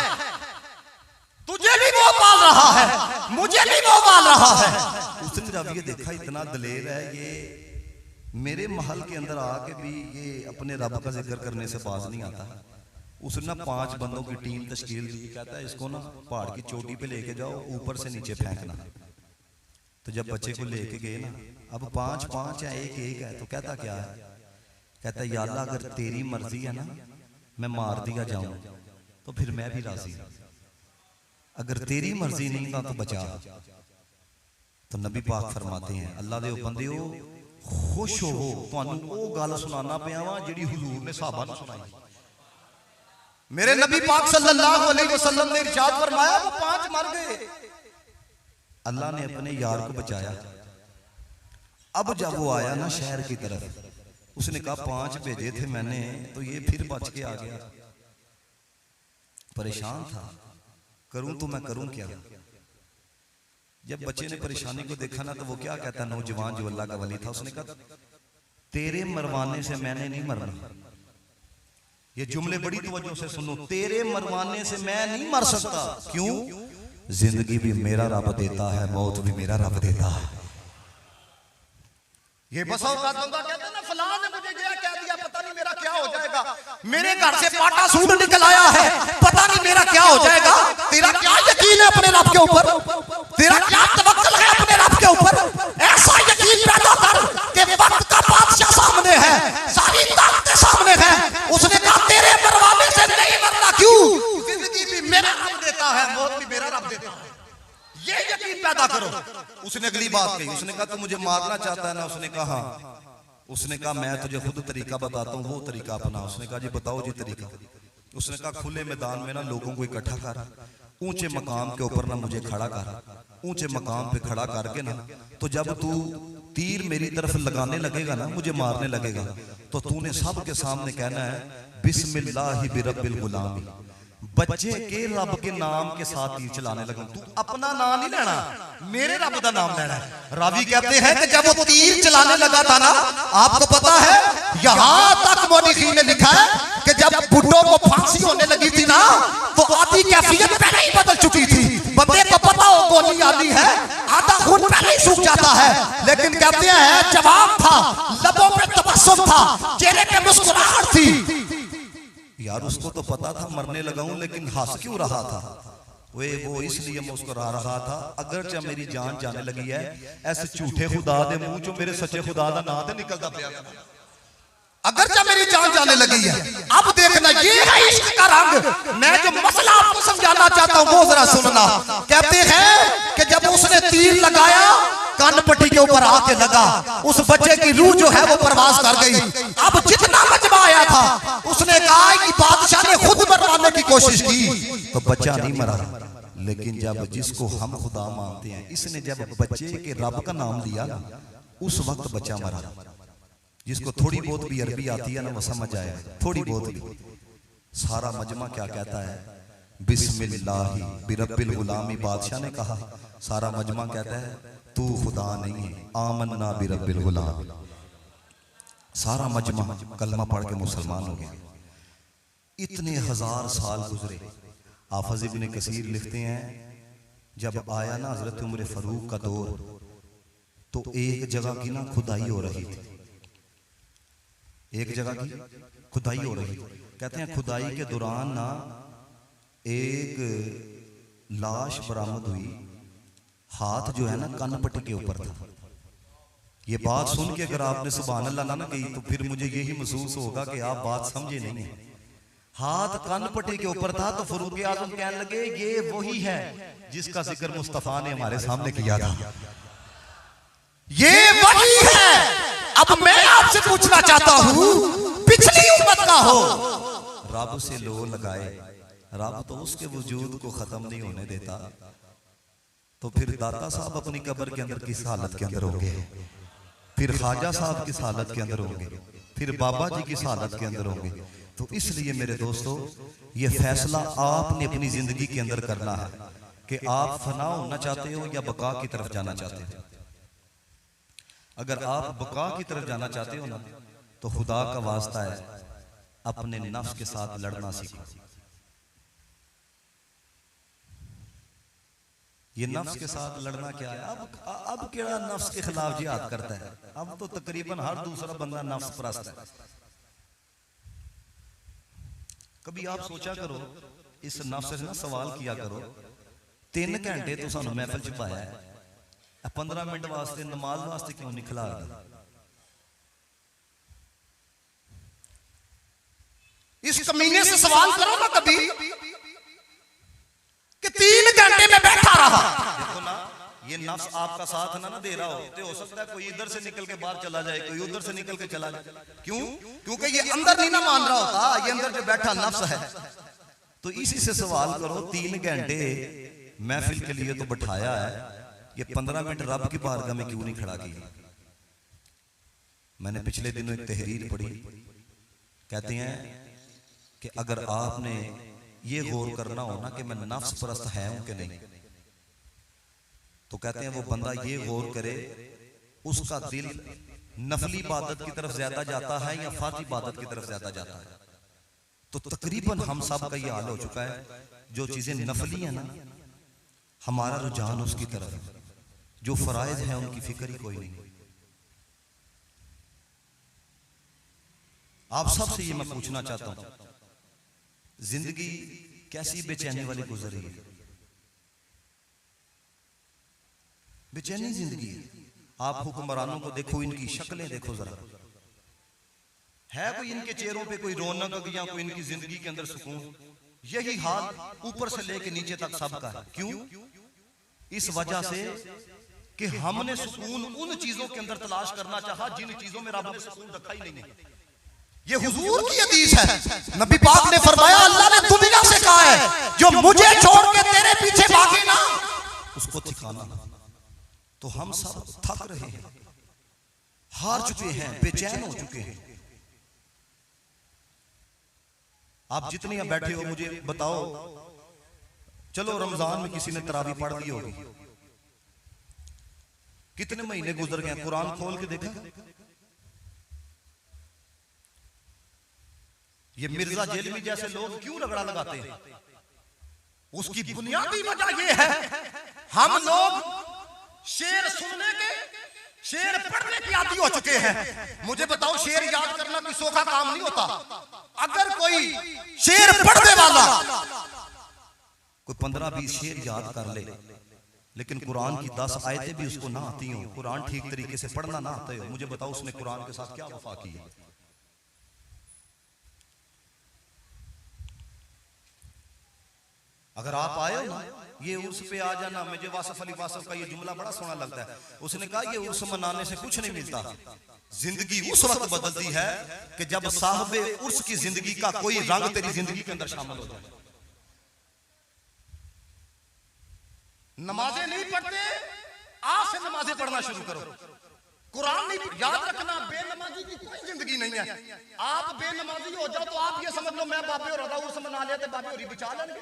तुझे भी वो पाल रहा है, मुझे भी वो पाल रहा है। उसने जब ये देखा इतना दलेर है, ये मेरे महल के अंदर आके भी ये अपने रब का जिक्र करने से बाज नहीं आता। उसने ना 5 बंदों की टीम तश्कील दी। कहता है इसको ना पहाड़ की चोटी पे लेके जाओ, ऊपर से नीचे फेंकना। तो जब बच्चे को लेके गए ना, अब 5-5 है, 1-1 है, तो कहता क्या है? कहता है या अल्लाह अगर तेरी मर्जी है ना मैं मार दिया जाऊं तो फिर मैं भी राजी, अगर तेरी मर्जी नहीं ना तो बचा। तो नबी पाक फरमाते हैं अल्लाह दे बंदेओ खुश हो, तुहानू वो गल सुनाना पिया वा जिहड़ी हुजूर ने सहाबा नूं सुनाई। मेरे नबी पाक सल्लल्लाहु अलैहि वसल्लम ने इरशाद फरमाया वो 5 मर गए, अल्लाह ने अपने यार को बचाया। अब जब वो आया ना शहर की तरफ, उसने कहा 5 भेजे थे मैंने, तो ये फिर बच के आ गया। परेशान था, करूं तो मैं करूं क्या? जब बच्चे ने परेशानी को देखा ना, तो वो क्या कहता, नौजवान जो अल्लाह का वली था, उसने कहा तेरे मरवाने से मैंने नहीं मरना। ये जुमले बड़ी तवज्जो से सुनो, तेरे मरवाने से मैं नहीं मर सकता। क्यों? जिंदगी भी मेरा रब देता है, मौत भी मेरा रब देता है। ये बसा कहते हैं ना फलां ने मुझे ये कह दिया, पता नहीं मेरा क्या हो जाएगा। मेरे घर से पाटा सूट निकल आया है, पता नहीं मेरा क्या हो जाएगा। तेरा क्या यकीन है अपने रब के ऊपर? तेरा क्या तवक्कुल है अपने रब के ऊपर? ऐसा यकीन पैदा कर कि वक्त का बादशाह सामने है, सारी ताकतें सामने है। उसने कहा तेरे मरवाने से नहीं मरना। क्यों? जिंदगी भी मेरा रब देता है, मौत भी मेरा रब देता है। ये यकीन पैदा करो। उसने अगली बात कही, उसने कहा तू मुझे मारना चाहता है ना? उसने कहा हाँ। उसने कहा मैं तुझे खुद तरीका बताता हूँ, वो तरीका अपना। उसने कहा जी बताओ जी तरीका। उसने कहा खुले मैदान में ना लोगों को इकट्ठा कर, ऊंचे मकाम के ऊपर ना मुझे खड़ा कर, ऊंचे मकाम पे खड़ा करके ना, तो जब तू तीर मेरी तरफ लगाने लगेगा ना, मुझे मारने लगेगा, तो तूने सबके सामने कहना है बिस्मिल्लाहि बिरब्बिल गुलामी, बच्चे के रब के नाम के साथ तीर चलाने लगा। तू अपना नाम नहीं लेना, मेरे रब का नाम लेना है। रावी कहते हैं कि जब वो तीर चलाने लगा था ना, आपको पता है यहां तक मौलिकी ने लिखा है कि जब बुड्ढों को फांसी होने लगी थी ना, तो आधी कैफियत पहले ही बदल चुकी थी। बंदे को पता हो गोली आती है, आधा खून पहले ही सूख जाता है, लेकिन कहते हैं जवाब था, लबों पे तबस्सुम था, चेहरे पे मुस्कुराहट थी। यार उसको तो पता था मरने लगा हूं, लेकिन हंस क्यों रहा था? वो इसलिए मुस्कुरा रहा था, अगर जब मेरी जान जाने लगी है, ऐसे झूठे खुदा दे मुंह चो मेरे सच्चे खुदा दा नाम ते निकलता पिया, अगर जब मेरी जान जाने लगी है। अब देखना ये है इश्क का रंग। मैं जो मसला आपको समझाना चाहता हूं वो जरा सुनना। कहते हैं कि जब उसने तीर लगाया, कान पट्टी के ऊपर आके लगा, उस बच्चे की रूह जो है वो परवाज कर गई। अब जितना मजमा आया था, उसने कहा कि बादशाह ने खुद मरवाने की कोशिश की, तो बच्चा नहीं मरा। लेकिन जब जिसको हम खुदा मानते हैं, इसने जब बच्चे के रब का नाम लिया ना, उस वक्त बच्चा मरा। जिसको थोड़ी बहुत भी अरबी आती है ना, वो समझ आया, थोड़ी बहुत भी। सारा मजमा क्या कहता है? बिस्मिल्लाहि बिरब्बिल गुलामी। बादशाह ने कहा सारा मजमा कहता है तू खुदा नहीं है, आमन्ना बिरब्बिल गुलाम। सारा मजमा कलमा पढ़ के मुसलमान हो गया। इतने हजार साल गुजरे। हाफिज इब्न कसीर लिखते हैं जब आया ना हजरत उमर फारूक का दौर, तो एक जगह की ना खुदाई हो रही थी, एक जगह की खुदाई हो रही थी। कहते हैं खुदाई के दौरान ना एक लाश बरामद हुई, हाथ जो है ना कनपट्टी के ऊपर था। ये बात सुन के अगर आपने सुभान अल्लाह ना कही तो फिर मुझे यही महसूस होगा कि आप बात समझे नहीं है। हाथ कनपट्टी के ऊपर था तो फारूक आजम कहने लगे ये वही है जिसका जिक्र मुस्तफा ने हमारे सामने किया था, ये वही है। अब मैं आपसे पूछना चाहता हूं, पिछली उम्मत का हो, रब से लो लगाए, रब तो उसके वजूद को खत्म नहीं होने देता, तो फिर दाता साहब अपनी कब्र के अंदर किस हालत के अंदर होंगे, फिर ख्वाजा साहब किस हालत के अंदर होंगे, फिर बाबा जी किस हालत के अंदर होंगे। तो इसलिए मेरे दोस्तों, ये फैसला आपने अपनी जिंदगी के अंदर करना है कि आप फना होना चाहते हो या बका की तरफ जाना चाहते हो। अगर आप बका की तरफ जाना चाहते हो ना, तो खुदा का वास्ता है अपने नफ्स के साथ लड़ना सीखो। ये नफ्स के साथ लड़ना क्या है? अब केड़ा नफ्स के खिलाफ जिहाद करता है? अब तो तकरीबन हर दूसरा बंदा नफ्स परस्त है। कभी आप सोचा करो, इस नफ्स से ना सवाल किया करो, 3 घंटे तो सानू महफिल च पाया है, 15 मिनट वास्ते नमाज वास्ते क्यों नहीं खिला रहा? इस कमीने से सवाल करो ना कभी कि 3 घंटे में बैठा रहा। देखो ना, ये नफ्स आपका साथ ना दे रहा हो सकता है कोई इधर से निकल के बाहर चला जाए, कोई उधर से निकल के चला जाए। क्यों? क्योंकि ये अंदर नहीं ना मान रहा होता, ये अंदर जो बैठा नफ्स है। तो इसी से सवाल करो, 3 घंटे महफिल के लिए तो बैठाया है, ये 15 मिनट रब की बारगाह में क्यों नहीं खड़ा किया? मैंने पिछले दिनों एक तहरीर पढ़ी, कहते हैं कि अगर आपने ये गौर करना हो ना कि मैं नफ्स परस्त है हूं कि नहीं, तो कहते हैं वो बंदा ये गौर करे उसका दिल नफली इबादत की तरफ ज्यादा जाता है या फार्ज इबादत की तरफ ज्यादा जाता है। तो तकरीबन हम सब का ये हाल हो चुका है, जो चीजें नफली है ना, हमारा रुझान उसकी तरफ है, जो फराइज है उनकी फिक्र ही कोई नहीं। आप सबसे ये मैं पूछना चाहता हूं, जिंदगी कैसी बेचैनी वाली गुजरी है? बेचैनी जिंदगी है। आप हुक्मरानों को देखो, इनकी शक्लें देखो जरा, है कोई इनके चेहरों पे कोई रौनक या कोई इनकी जिंदगी के अंदर सुकून? यही हाल ऊपर से लेके नीचे तक सबका है। क्यों? इस वजह से कि हमने सुकून उन चीजों के अंदर तलाश करना चाहा जिन चीजों में रब ने सुकून रखा ही नहीं है। ये हुजूर की हदीस है, नबी पाक ने फरमाया अल्लाह ने दुनिया से कहा है जो मुझे छोड़ के तेरे पीछे भागे ना उसको ठिकाना। तो हम सब थक रहे हैं, हार चुके हैं, बेचैन हो चुके हैं। आप जितने यहां बैठे हो मुझे बताओ, चलो रमजान में किसी ने तरावी पढ़ ली होगी, कितने महीने गुजर गए? कुरान खोल के देखा? ये मिर्जा जेलवी जैसे लोग क्यों रगड़ा लगाते हैं? उसकी बुनियादी वजह यह है हम लोग शेर सुनने के, शेर पढ़ने की आदी हो चुके हैं। मुझे बताओ, शेर याद करना कोई सोखा काम नहीं होता। अगर कोई शेर पढ़ने वाला कोई 15-20 शेर याद कर ले, लेकिन कुरान की 10 आयतें भी उसको ना आती हो, कुरान ठीक तरीके से पढ़ना ना आते हो, मुझे बताओ उसने कुरान के साथ क्या वफा की है? अगर आप आए हो ना, ये उर्स पे आ जाना, मुझे वासफ अली वासफ का ये जुमला बड़ा सोना लगता है। उसने कहा ये उर्स मनाने से कुछ नहीं मिलता, जिंदगी उस वक्त बदलती है कि जब साहबे उर्स की जिंदगी का कोई रंग तेरी जिंदगी के अंदर शामिल हो जाए। नमाजें नहीं पढ़ते, आज से नमाजें पढ़ना शुरू करो। कुरान नहीं, याद रखना बेनमाजी की कोई जिंदगी नहीं है। आप बेनमाजी हो जाओ तो आप ये समझ लो मैं बाबे और अदा उर्स मना लेते, बाबे और बचा लेंगे।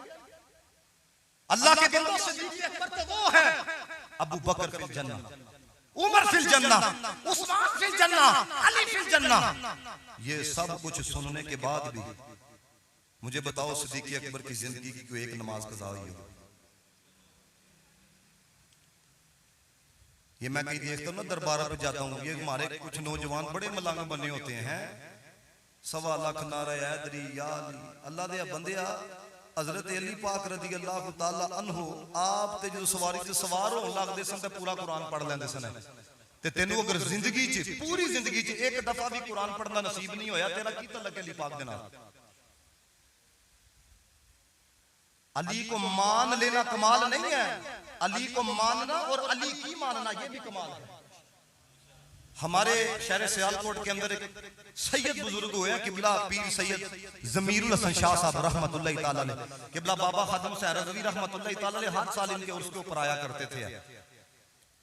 अल्लाह के बंदों सिद्दीक़ अकबर तो वो है, अबू बकर फिल जन्नह, उमर फिल जन्नह, उस्मान फिल जन्नह, अली फिल जन्नह। ये सब कुछ सुनने के बाद भी मुझे बताओ सिद्दीक़ अकबर की जिंदगी की कोई एक नमाज कज़ा हुई हो? ये मैं कहीं देखता हूँ ना, दरबार पे जाता हूँ, ये हमारे कुछ नौजवान बड़े मलंग बने होते हैं, 1.25 लाख नारा हैदरी या अली, अल्लाह दे बंदिया, हजरत अली पाक रज़ी अल्लाह तआला अन्हु आप ते जो सवारी ते सवार होण लगदे सन ते पूरा कुरान पढ़ लैंदे सन। ते तेनू अगर जिंदगी च पूरी जिंदगी च एक दफा भी कुरान पढ़ना नसीब नहीं होया, तेरा की तल्लुक अली पाक दे नाल? अली को मान लेना कमाल नहीं है, अली को मानना और अली की मानना ये भी कमाल है। हमारे शहर सियालकोट के अंदर एक सैयद बुजुर्ग हुए किबला पीर सैयद जमीरुल हसन शाह साहब रहमतुल्लाह तआला अलैह, किबला बाबा खादिम हुसैन रज़वी रहमतुल्लाह तआला अलैह हर साल इनके उर्स के ऊपर आया करते थे।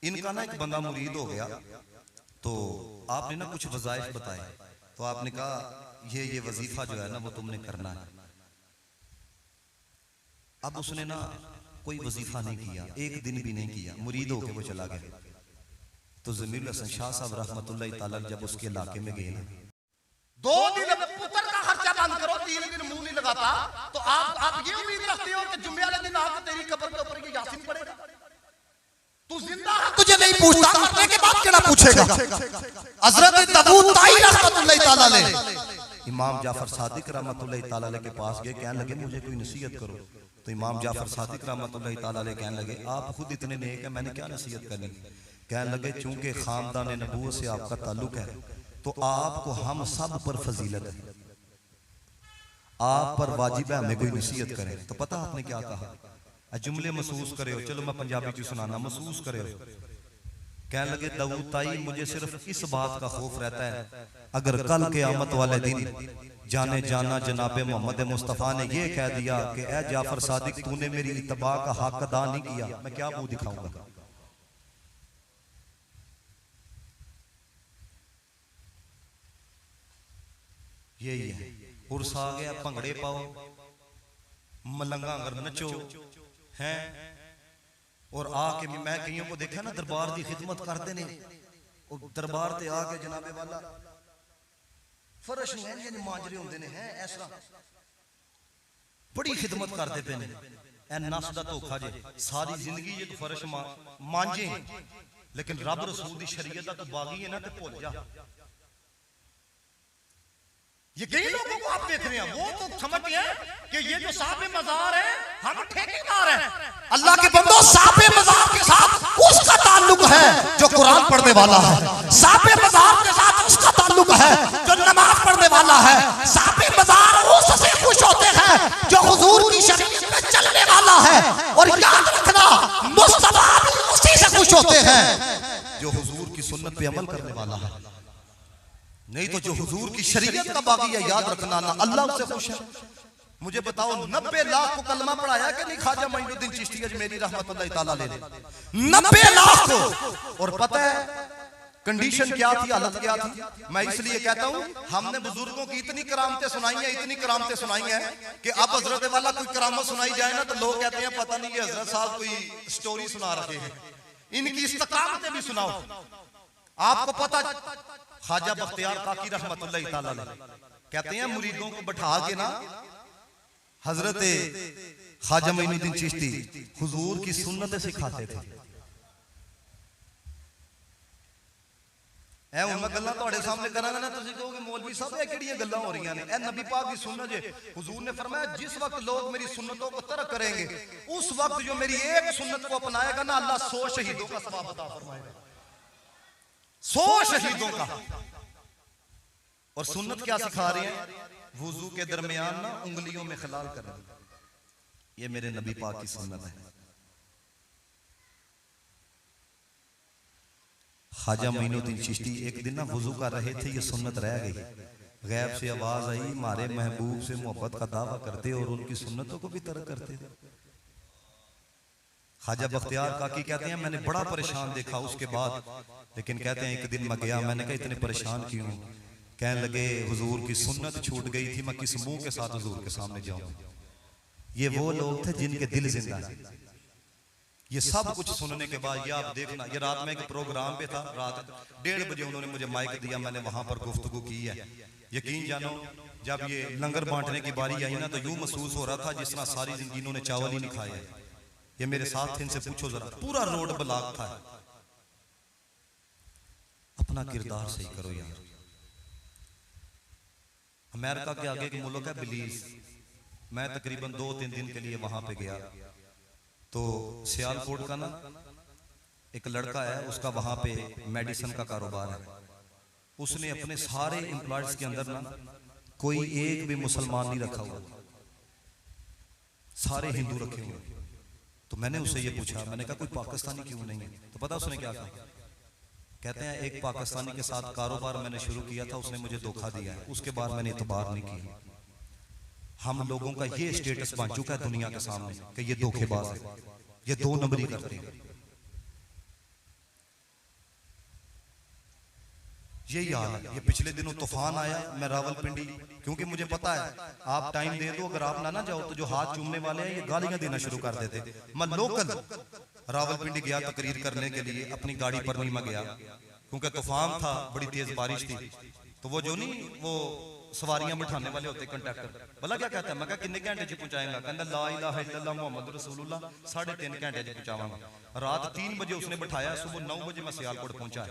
इनका ना एक बंदा मुरीद हो गया, तो आपने ना कुछ वज़ाइफ बताए, तो आपने कहा ये वजीफा जो है ना वो तुमने करना है। अब उसने ना कोई वजीफा नहीं किया, एक दिन भी नहीं किया, मुरीद होके वो चला गया। तो जमीरुल हसन शाह साहब रहमतुल्लाह तआला जब उसके इलाके में गए ना, 2 दिन पुत्र का खर्चा बंद करो, 3 दिन मुंह नहीं लगाता, तो आप ये उम्मीद रखते हो कि जुम्मे वाले दिन आके तेरी कब्र के ऊपर ये यासीन पढ़ेगा? तू जिंदा है, तुझे नहीं पूछता, मरने के बाद क्या पूछेगा? हजरत दाऊद ताई रहमतुल्लाह तआला अलैह इमाम जाफर सादिक रहमतुल्लाह तआला अलैह के पास गए, कहने लगे मुझे कोई नसीहत करो। तो इमाम जाफर सादिक रहमतुल्लाह तआला अलैह कहने लगे आप खुद इतने नेक हैं, मैंने क्या नसीहत करनी? कहने लगे चूंकि खानदान नबूवत से आपका ताल्लुक है तो आपको हम सब पर फजीलत है, आप पर वाजिब है हमें कोई नसीहत करें। तो पता आपने क्या कहा? जुमले महसूस करे हो, चलो मैं पंजाबी च सुनाना, महसूस करे हो। कहने लगे दाऊद ताई मुझे सिर्फ इस बात का खौफ रहता है अगर कल क़यामत वाले दिन जाने जाना जनाबे मोहम्मद मुस्तफ़ा ने ये कह दिया कि ए जाफर सादिक तूने मेरी इत्तबा का हक अदा नहीं किया, मैं क्या मुंह दिखाऊंगा? यही है, उर्स आ गया, भंगड़े पाओ, मलंगा अगर नचो हैं, और आके मैं कईयों को देखा ना दरबार की खिदमत करते ने, दरबार ते आके जनाबे वाला फर्श मांजरे होंदे ने हैं, ऐसा बड़ी खिदमत करते पे ने। ए नफ्स दा धोखा जे, सारी जिंदगी जे तू फर्श मांजे लेकिन रब रसूल दी शरीयत दा तू बागी है ना, ते भूल जा। ये कई लोगों को आप देख रहे हैं, वो तो समझते हैं कि ये जो साहिब मज़ार है हम ठेकेदार हैं। अल्लाह के बंदो, साहिब मज़ार के साथ उसका ताल्लुक है जो कुरान पढ़ने वाला है, साहिब मज़ार के साथ उसका ताल्लुक है जो नमाज पढ़ने वाला है, साहिब मज़ार उससे खुश होते हैं जो हुजूर की शरीयत में चलने वाला है। और याद रखना मुस्तफा भी उसी से खुश होते हैं जो हुजूर की सुन्नत पे अमल करने वाला है, नहीं तो जो हुजूर की शरीयत का बागी है, याद रखना ना अल्लाह उससे खुश है। मुझे बताओ 90 लाख को कलमा पढ़ाया कि नहीं ख्वाजा मोइनुद्दीन चिश्ती अजमेरी रहमतुल्लाह तआला अलैह? 90 लाख को। और पता है कंडीशन क्या थी, हालत क्या थी? मैं इसलिए कहता हूं हमने बुजुर्गों की इतनी करामतें सुनाई हैं, इतनी करामतें सुनाई हैं कि अब हजरत वाला कोई करामत सुनाई जाए ना तो लोग कहते हैं पता नहीं ये हजरत साहब कोई स्टोरी सुना रहे हैं, इनकी इस्तकामतें भी सुनाओ। आपको पता ख्वाजा बख्तियार काकी रहमतुल्लाह तआला अलैह कहते हैं मुरीदों को बैठा के ना हजरत ख्वाजा मोइनुद्दीन चिश्ती हुजूर की सुन्नतें सिखाते थे। ऐ हुण मैं गल्लां तुहाडे सामने करांगा ना, तुसीं कहोगे मौलवी साहब ये किहड़ियां गल्लां हो रहीआं ने? ऐ नबी पाक की सुन्नत जे। हुजूर ने फरमाया जिस वक्त लोग मेरी सुन्नतों को तरक करेंगे उस वक्त जो मेरी एक सुन्नत को अपनाएगा ना, अल्लाह 100 शहीदों का सवाब अता फरमाएगा, 100 शहीदों का। और सुन्नत क्या सिखा रहे हैं? वुजू के दरमियान ना उंगलियों में खलाल करना, ये मेरे नबी पाक की सुन्नत है। ख्वाजा मोइनुद्दीन चिश्ती एक दिन ना वुजू कर रहे थे, ये सुन्नत रह गई, गैब से आवाज आई हमारे महबूब से मोहब्बत का दावा करते और उनकी सुन्नतों को भी तरक करते थे। ख्वाजा बख्तियार काकी कहते हैं मैंने बड़ा परेशान देखा उसके बाद, लेकिन कहते हैं एक दिन मैं गया, मैंने कहा इतने परेशान क्यों? कहने लगे हुजूर की सुन्नत छूट गई थी, मैं किस मुंह के साथ हुजूर के सामने जाऊं? ये वो लोग थे जिनके दिल जिंदा थे। ये सब कुछ सुनने के बाद ये आप देखना, ये रात में एक प्रोग्राम पे था, रात 1:30 बजे उन्होंने मुझे माइक दिया, मैंने वहां पर गुफ्तगू की है। यकीन जानो जब ये लंगर बांटने की बारी आई ना तो यूं महसूस हो रहा था जिस तरह सारी जिंदगी इन्होंने चावल ही नहीं खाए। ये मेरे साथ थे, इनसे पूछो जरा, पूरा रोड ब्लॉक था। अपना किरदार सही करो यार। अमेरिका के आगे एक मुल्क है बिलीज, मैं तकरीबन 2-3 दिन के लिए वहां पे गया। तो सियालकोट का ना एक लड़का है, उसका वहां पे मेडिसिन का कारोबार है। उसने अपने सारे एम्प्लॉयज के अंदर ना कोई एक भी मुसलमान नहीं रखा हुआ, सारे हिंदू रखे हुए। तो मैंने उससे ये पूछा, मैंने कहा कोई पाकिस्तानी क्यों नहीं है? तो पता उसने क्या कहा? कहते हैं एक पाकिस्तानी के साथ कारोबार मैंने शुरू किया था, उसने मुझे धोखा दिया है, उसके बाद मैंने इतबार नहीं किया। हम लोगों का ये स्टेटस बन चुका है दुनिया के सामने कि ये धोखेबाज है, ये 2 नंबरी करते हैं। यही हाल है। ये पिछले दिनों तूफान आया, मैं रावलपिंडी, क्योंकि मुझे पता है आप टाइम दे दो, अगर आप ना जाओ तो जो हाथ चूमने वाले हैं ये गालियां देना शुरू कर देते। मैं लोकल रावलपिंडी गया तकरीर करने के लिए, अपनी गाड़ी पर नहीं मैं गया क्योंकि तूफान था, बड़ी तेज बारिश थी। तो वो जो नहीं वो सवारियां बिठाने वाले होते कंडक्टर, भला क्या कहता है? मैं कहा कितने घंटे च पहुंचाएगा? कहता ला इलाहा इल्लल्लाह मुहम्मद रसूलुल्लाह 3.5 घंटे च पहुंचाऊंगा। रात 3 बजे उसने बिठाया, सुबह 9 बजे मैं सियालकोट पहुंचा।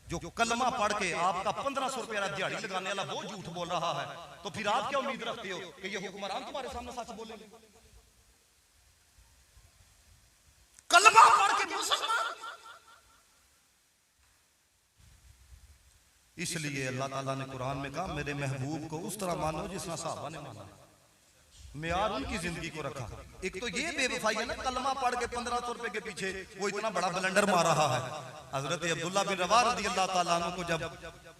जो कलमा पढ़ के आपका 1500 रुपया दिहाड़ी लगाने वाला वो झूठ बोल रहा है, तो फिर आप क्या उम्मीद रखते हो कि ये हुक्मरान तुम्हारे सामने सच बोलेंगे? कलमा पढ़ के मुसलमान। इसलिए अल्लाह ताला ने कुरान में कहा मेरे महबूब को उस तरह मानो जिस तरह सहाबा ने माना, मेयार उनकी जिंदगी को रखा। एक तो ये बेवफाई है ना, कलमा पढ़ के 1500 रुपए के पीछे वो इतना बड़ा ब्लंडर मार रहा है। हजरत अब्दुल्ला बिन रवा रज़ियल्लाहु ताला अन्हु को जब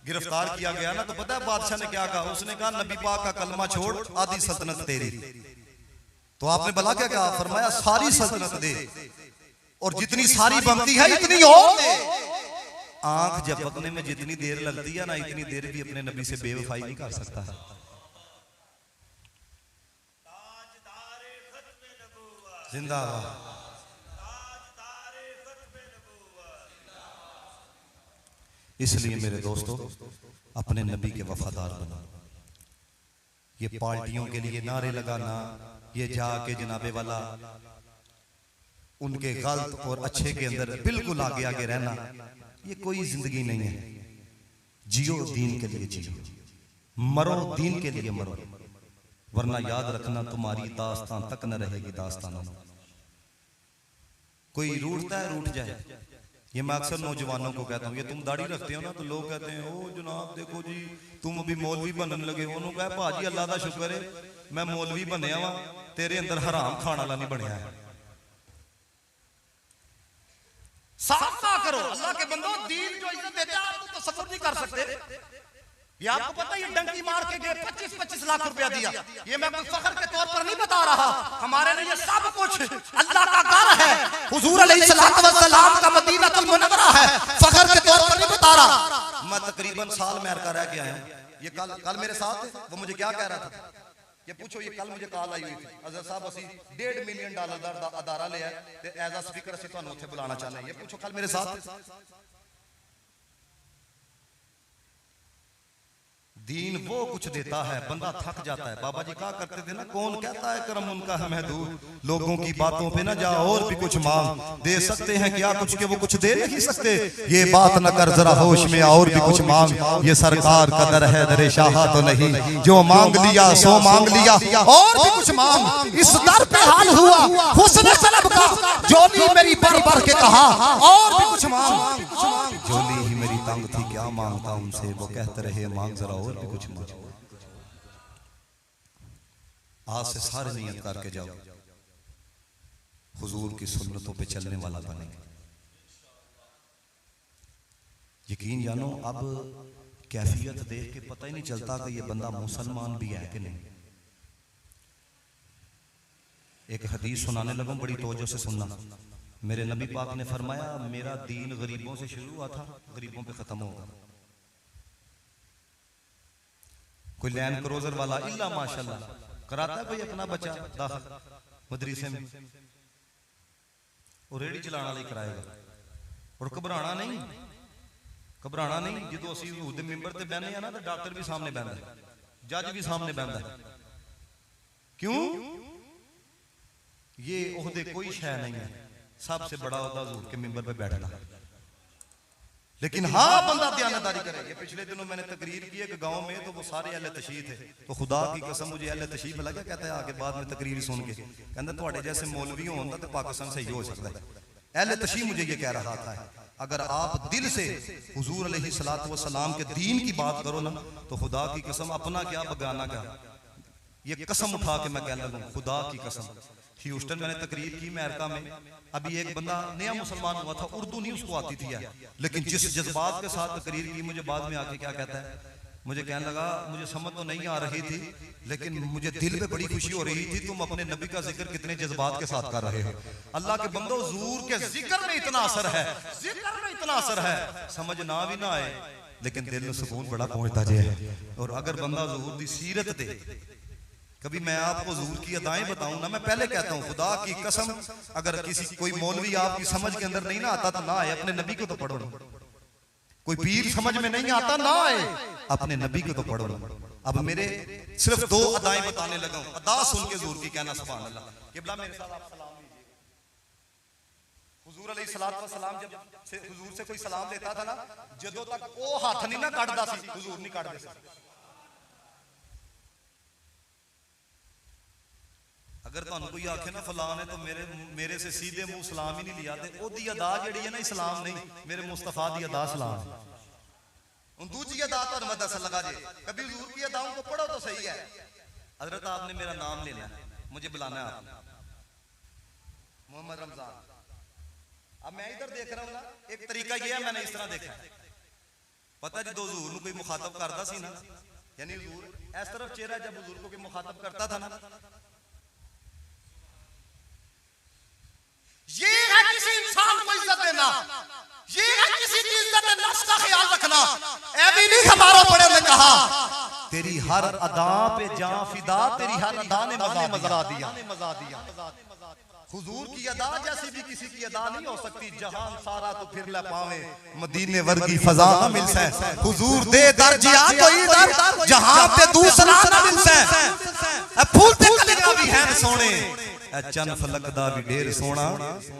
गिरफ्तार किया गया ना, तो पता है बादशाह ने क्या कहा? उसने कहा नबी पाक का कलमा छोड़, आधी सल्तनत तेरी। तो आपने भला क्या कहा? फरमाया सारी सल्तनत दे, और जितनी सारी बनती है इतनी और दे। आंख झपकने में जितनी देर लगती है ना, इतनी देर भी अपने नबी से बेवफाई नहीं कर सकता है। जिंदाबाद। इसलिए मेरे दोस्तों अपने नबी के वफादार बनो। ये पार्टियों के लिए नारे लगाना, ये जाके जनाबे वाला उनके गलत और अच्छे के अंदर बिल्कुल आगे आगे रहना, ये कोई जिंदगी नहीं है। जियो दीन के लिए जियो, मरो दीन के लिए मरो, वरना याद रखना तुम्हारी दास्तान तक न रहेगी दास्तानों में। कोई रूठता है रूठ जाए। ये मैं अक्सर नौजवानों को कहता हूँ, ये तुम दाढ़ी रखते हो ना तो लोग कहते हैं ओ जनाब देखो जी तुम अभी मौलवी बनने लगे हो। उन्होंने कहा भाजी अल्लाह का शुक्र है मैं मौलवी बनया वा, तेरे अंदर हराम खाने वाला नहीं बनया है। साफ करो अल्लाह के बंदो, दीन जो इज्जत देता है आप तो तसव्वुर नहीं कर सकते। ये आपको पता है ये डंकी मार के 25-25 लाख रुपया दिया, ये मैं कोई फख्र के तौर पर नहीं बता रहा, हमारे लिए सब कुछ अल्लाह का घर है, हुजूर अलैहिस्सलातु वस्सलाम का मदीनातुल मुनव्वरा है, फख्र के तौर पर नहीं बता रहा। मैं तकरीबन साल में अमेरिका रह के आया हूं। ये कल मेरे साथ थे, वो मुझे क्या कह रहा था, ये पूछो, ये कल मुझे कॉल आई हुई थी, अजहर साहब असी $1.5 मिलियन दा अदारा लिया ते एज अ स्पीकर असी तुहानू उत्थे बुलाना चाहते हैं। ये पूछो कल मेरे साथ। दीन वो कुछ देता है बंदा थक जाता है। बाबा जी कहा करते थे ना, कौन कहता है करम उनका है महदूद, लोगों की बातों पे ना जा और भी कुछ मांग, दे सकते हैं क्या कुछ के वो कुछ दे नहीं सकते, ये बात न कर जरा होश में और भी कुछ मांग, ये सरकार का दर है दरे शाह तो नहीं, जो मांग लिया सो मांग लिया और भी कुछ मांग, इस दर पे हाल हुआ हुस्न सलब का, जोली मेरी भर भर के कहा और भी कुछ मांग, जोली ही मेरी तंग थी क्या मांगता उनसे, वो कहते रहे मांग जरा और भी कुछ मांग। आज से सारे नियत करके जाओ हुजूर की सुन्नतों पे चलने वाला बनेंगे। यकीन जानो अब कैफियत देख के पता ही नहीं चलता कि ये बंदा मुसलमान भी है कि नहीं। एक हदीस सुनाने लगूं, बड़ी तवज्जो से सुनना। मेरे नबी पाक ने फरमाया मेरा दीन गरीबों से शुरू हुआ था, गरीबों पे खत्म होगा। कोई लैंड क्रूजर वाला इल्ला माशाल्लाह कराता है भाई अपना बच्चा दाखिल मदरसे में, और रेड़ी चलाने वाला ही कराएगा। और घबराना नहीं, घबराना नहीं। जो असीं उहदे मिंबर ते बहने हैं ना, तो डॉक्टर भी सामने बहता है, जज भी सामने बहता है। क्यों? ये ओहदे कोई शय नहीं है, सबसे बड़ा ओहदा हुजूर के मिंबर पे बैठना। लेकिन हाँ बंदा दयानतदारी करे। ये पिछले दिनों मैंने तकरीर की एक गांव में, तो वो सारे अहले तशरीह थे, तो खुदा की कसम मुझे अहले तशरीह मिला। क्या कहता है आगे बाद में तकरीर सुन के, कहता तुहाडे जैसे मौलवी होंदा तो पाकिस्तान सही हो सकता है। अहले तशरीह मुझे ये कह रहा था, अगर आप दिल से हुजूर अलैहिस्सलातु वस्सलाम के दीन की बात करो ना, तो खुदा की कसम अपना क्या बगाना क्या, ये कसम उठा के मैं कहने लगूं, खुदा की कसम। ह्यूस्टन मैंने तकरीर की अमेरिका में, अभी एक बंदा नया मुसलमान हुआ था, उर्दू नहीं उसको आती थी यार, लेकिन जिस जज्बात के साथ तकरीर की, मुझे बाद में आके क्या कहता है, मुझे कहने लगा मुझे समझ तो नहीं आ रही थी, लेकिन मुझे दिल में बड़ी खुशी हो रही थी, तुम अपने नबी का जिक्र कितने जज्बात के साथ कर रहे हो। अल्लाह के बंदो, हुजूर के जिक्र में इतना असर है, जिक्र में इतना असर है, समझ ना भी ना आए लेकिन दिल में सुकून बड़ा पहुंचता जाए। और अगर बंदा हुजूर की सीरत दे, कभी मैं आपको हुजूर की अदाएं बताऊं ना, मैं पहले कहता हूं खुदा की कसम, अगर किसी कोई मौलवी आपकी समझ के अंदर नहीं ना आता तो ना आए, अपने नबी को तो पढ़ो। कोई पीर समझ में नहीं आता ना आए, अपने नबी को तो पढ़ो। अब मेरे सिर्फ 2 अदाएं बताने लगा हूं, अदा सुन के हुजूर की कहना सुभान अल्लाह। किबला मेरे साथ आप सलाम लीजिए। हुजूर अलैहिस्सलातु वस्सलाम जब हुजूर से कोई सलाम लेता था ना, जदों तक वो हाथ नहीं ना कटदा सी, हुजूर नहीं कटदे सी। अगर तुहानू कोई आखे ना फलां ने तो मेरे से सीधे मुंह सलाम ही नहीं लिया, तो ओदी अदा जिहड़ी है ना इस्लाम नहीं, मेरे मुस्तफा दी अदा सलाम है। हुण दूजी अदा तुहानू मैं दसन लगा जे, कभी हुजूर की अदाओं को पढ़ो तो सही है। हजरत आपने मेरा नाम लेना है, मुझे बुलाना है आपने, मोहम्मद रमजान। अब मैं इधर देख रहा हूं ना, एक तरीका ये है, मैंने इस तरह देखा है, पता जो हुजूर को कोई मुखातब करता सी ना, यानी हुजूर इस तरफ चेहरा जब हुजूर को कोई मुखातब करता था ना, ये है किसी इंसान को इज्जत देना, ये है किसी की इज्जत नफ्स का ख्याल रखना। ऐवी नहीं हमारा बड़े ने कहा, तेरी हर अदा पे जां फिदा, तेरी हर अदा ने मजा दिया। हुजूर की अदा जैसी भी किसी की अदा नहीं हो सकती। जहान सारा तो फिर ले पावे, मदीने वर्गी फजा ना मिल से, हुजूर दे दर जिया कोई दर, जहां पे दूसरा ना मिल से। फूल ते कलियां भी हैं सोने, चन फलक दा भी ढेर सोना,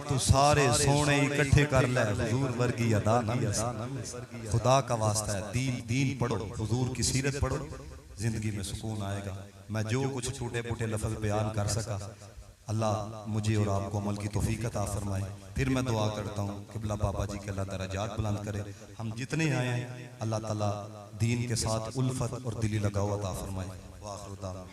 तू सारे सोने इकट्ठे कर ले, हुजूर वर्गी अदा ना मिल। खुदा का वास्ता है, दीन पढ़ो, हुजूर की सीरत पढ़ो, जिंदगी में सुकून आएगा। मैं जो कुछ टूटे फूटे लफ्ज बयान कर सका, अल्लाह मुझे और आपको अमल की तौफीक अता फरमाए। फिर मैं दुआ करता हूँ किबला बाबा जी के अल्लाह दर्जात बुलंद करे। हम जितने आए हैं अल्लाह ताला दीन के साथ उल्फत और दिली लगाव अता फरमाए। वाखिर दावा।